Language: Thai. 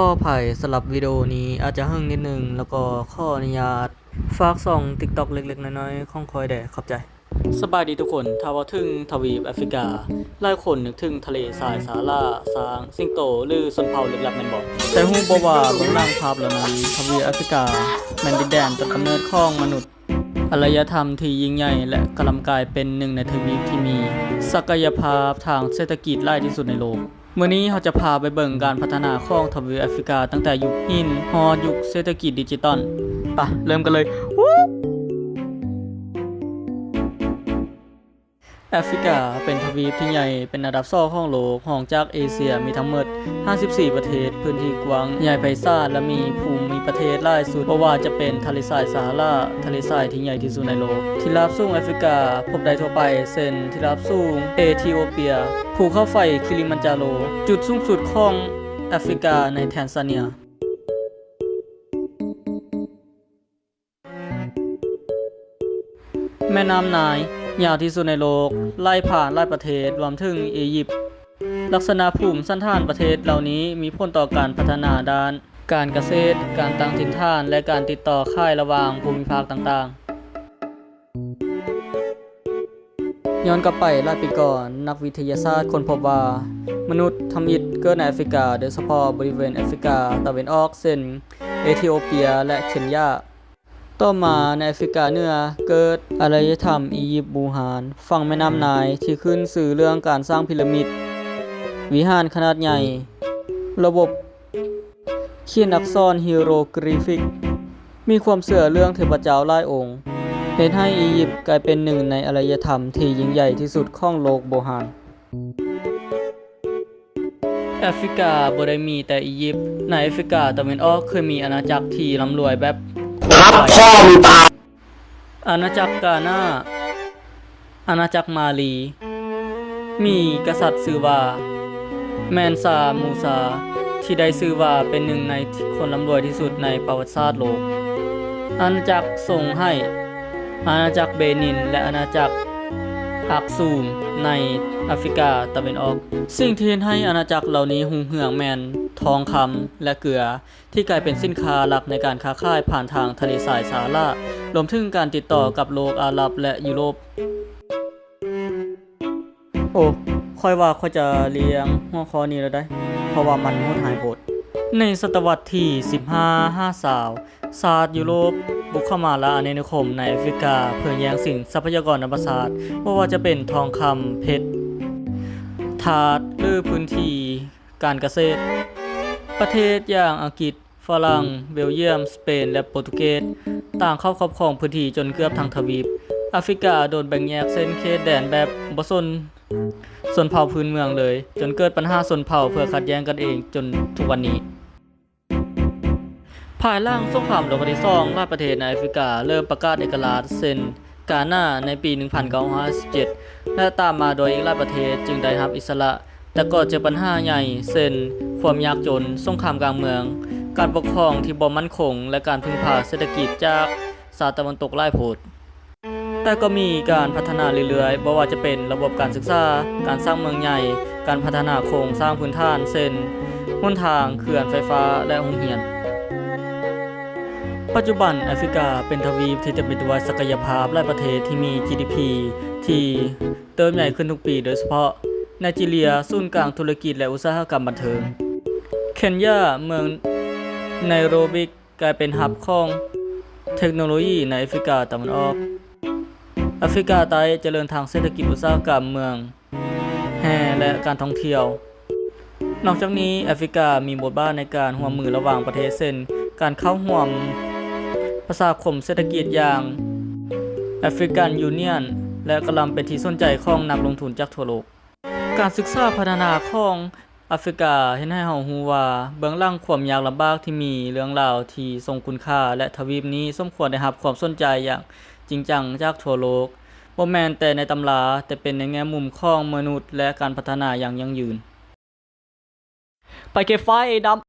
ข้ออภัยสำหรับวิดีโอนี้อาจจะเฮิ่งนิดนึงแล้วก็ขออนุญาตฝากส่อง TikTok เล็กๆน้อยๆของคอยแด่ขอบใจสบายดีทุกคนถ้าว่าถึงทวีปแอฟริกาหลายคนนึกถึงทะเลทรายซาฮาราช้างสิงโตหรือชนเผ่าลึกลับแม่นบ่แต่ฮู้บ่ว่าเบื้องหลังภาพเหล่านั้นทวีปแอฟริกาแม่นดินแดนต้นกำเนิดของมนุษย์อารยธรรมที่ยิ่งใหญ่และกำลังกลายเป็นหนึ่งในทวีปที่มีศักยภาพทางเศรษฐกิจหลายที่สุดในโลกมื้อนี้เราจะพาไปเบิ่งการพัฒนาของทวีปแอฟริกาตั้งแต่ยุคหินฮอดยุคเศรษฐกิจดิจิตอลไปเริ่มกันเลยแอฟริกาเป็นทวีปที่ใหญ่เป็นอันดับ2ของโลกรองจากเอเชียมีทั้งหมด54ประเทศพื้นที่กว้างใหญ่ไพศาลและมีภูมิประเทศหลายสุดบ่ว่าจะเป็นทะเลทรายซาฮาราทะเลทรายที่ใหญ่ที่สุดในโลกที่ราบสูงแอฟริกาพบได้ทั่วไปเช่นที่ราบสูงเอธิโอเปียภูเขาไฟคิลิมันจาโรจุดสูงสุดของแอฟริกาในแทนซาเนียแม่น้ำไนล์ยาวที่สุดในโลกไล่ผ่านหลายประเทศรวมถึงอียิปต์ลักษณะภูมิสันฐานประเทศเหล่านี้มีผลต่อการพัฒนาด้านการเกษตรการตั้งถิ่นฐานและการติดต่อค่ายระหว่างภูมิภาคต่างๆย้อนกลับไปหลายปีก่อนนักวิทยาศาสตร์ค้นพบว่ามนุษย์ทำอิฐเกิดในแอฟริกาโดยเฉพาะบริเวณแอฟริกาตะวันออกเช่นเอธิโอเปียและเคนยาต่อมาในแอฟริกาเหนือเกิดอารยธรรมอียิปต์บูฮานฝั่งแม่น้ำไนล์ที่ขึ้นสื่อเรื่องการสร้างพีระมิดวิหารขนาดใหญ่ระบบเขียนอักษรฮีโรกริฟิกมีความเชื่อเรื่องเทพเจ้าหลายองค์เฮ็ดให้อียิปต์กลายเป็นหนึ่งในอารยธรรมที่ยิ่งใหญ่ที่สุดของโลกโบราณแอฟริกาบ่ได้มีแต่อียิปต์ในแอฟริกาตะวันออกเคยมีอาณาจักรที่ร่ำรวยแบบพ่อมีตาอาณาจักรกานาอาณาจักรมาลีมีกษัตริย์ชื่อว่าแมนซามูซาที่ได้ชื่อว่าเป็นหนึ่งในคนร่ำรวยที่สุดในประวัติศาสตร์โลกอาณาจักรส่งให้อาณาจักรเบนินและอาณาจักรอักซูมในแอฟริกาตะวันออกสิ่งที่เฮ็ดให้อาณาจักรเหล่านี้รุ่งเรืองแม่นทองคำและเกลือที่กลายเป็นสินค้าหลักในการค้าขายผ่านทางทะเลทรายซาฮารารวมถึงการติดต่อกับโลกอาหรับและยุโรปโอ้ค่อยว่าค่อยจะเรียงหัวข้อนี้แล้วได้เพราะว่ามันโหดหายโหดในศตวรรษที่15 ศาสตร์ยุโรปบุกเข้ามาละอาณานิคมในแอฟริกาเพื่อแย่งสิ่งทรัพยากรธรรมชาติบ่ว่าจะเป็นทองคำเพชรทาสหรือพื้นที่การเกษตรประเทศอย่างอังกฤษฝรั่งเบลเยียมสเปนและโปรตุเกสต่างเข้าครอบครองพื้นที่จนเกือบทั้งทวีปแอฟริกาโดนแบ่งแยกเส้นเขตแดนแบบบ่สนชนเผ่าพื้นเมืองเลยจนเกิดปัญหาชนเผ่าเพื่อขัดแย้งกันเองจนทุกวันนี้ภายหลังสงครามโลกครั้งที่2หลายประเทศในแอฟริกาเริ่มประกาศเอกราชเช่นกานาในปี 1957 และตามมาโดยอีกหลายประเทศจึงได้รับอิสระแต่ก็เจอปัญหาใหญ่เช่นความยากจนสงครามกลางเมืองการปกครองที่บ่มั่นคงและการพึ่งพาเศรษฐกิจจากชาติตะวันตกหลายโพดแต่ก็มีการพัฒนาเรื่อยๆบ่ว่าจะเป็นระบบการศึกษาการสร้างเมืองใหญ่การพัฒนาโครงสร้างพื้นฐานเช่นหนทางเขื่อนไฟฟ้าและโรงเรียนปัจจุบันแอฟริกาเป็นทวีปที่เต็มไปด้วยศักยภาพหลายประเทศที่มี GDP ที่เติบใหญ่ขึ้นทุกปีโดยเฉพาะไนจีเรียศูนย์กลางธุรกิจและอุตสาหกรรมบันเทิงเคนยาเมืองไนโรบิกลายเป็นฮับของเทคโนโลยีในแอฟริกาตะวันออกแอฟริกาใต้เจริญทางเศรษฐกิจอุตสาหกรรมเมืองแห่และการท่องเที่ยวนอกจากนี้แอฟริกามีบทบาทในการร่วมมือระหว่างประเทศเช่นการเข้าร่วมประชาคมเศรษฐกิจอย่างแอฟริกันยูเนี่ยนและกำลังเป็นที่สนใจของนักลงทุนจากทั่วโลกการศึกษาพัฒนาของแอฟริกาเห็นให้เรารู้ว่าเบื้องหลังความยากลำบากที่มีเรื่องราวที่ทรงคุณค่าและทวีปนี้สมควรได้รับความสนใจอย่างจริงจังจากทั่วโลกบ่แม่นแต่ในตำราแต่เป็นในแง่มุมของมนุษย์และการพัฒนาอย่างยั่งยืนไปเก็บไฟดำ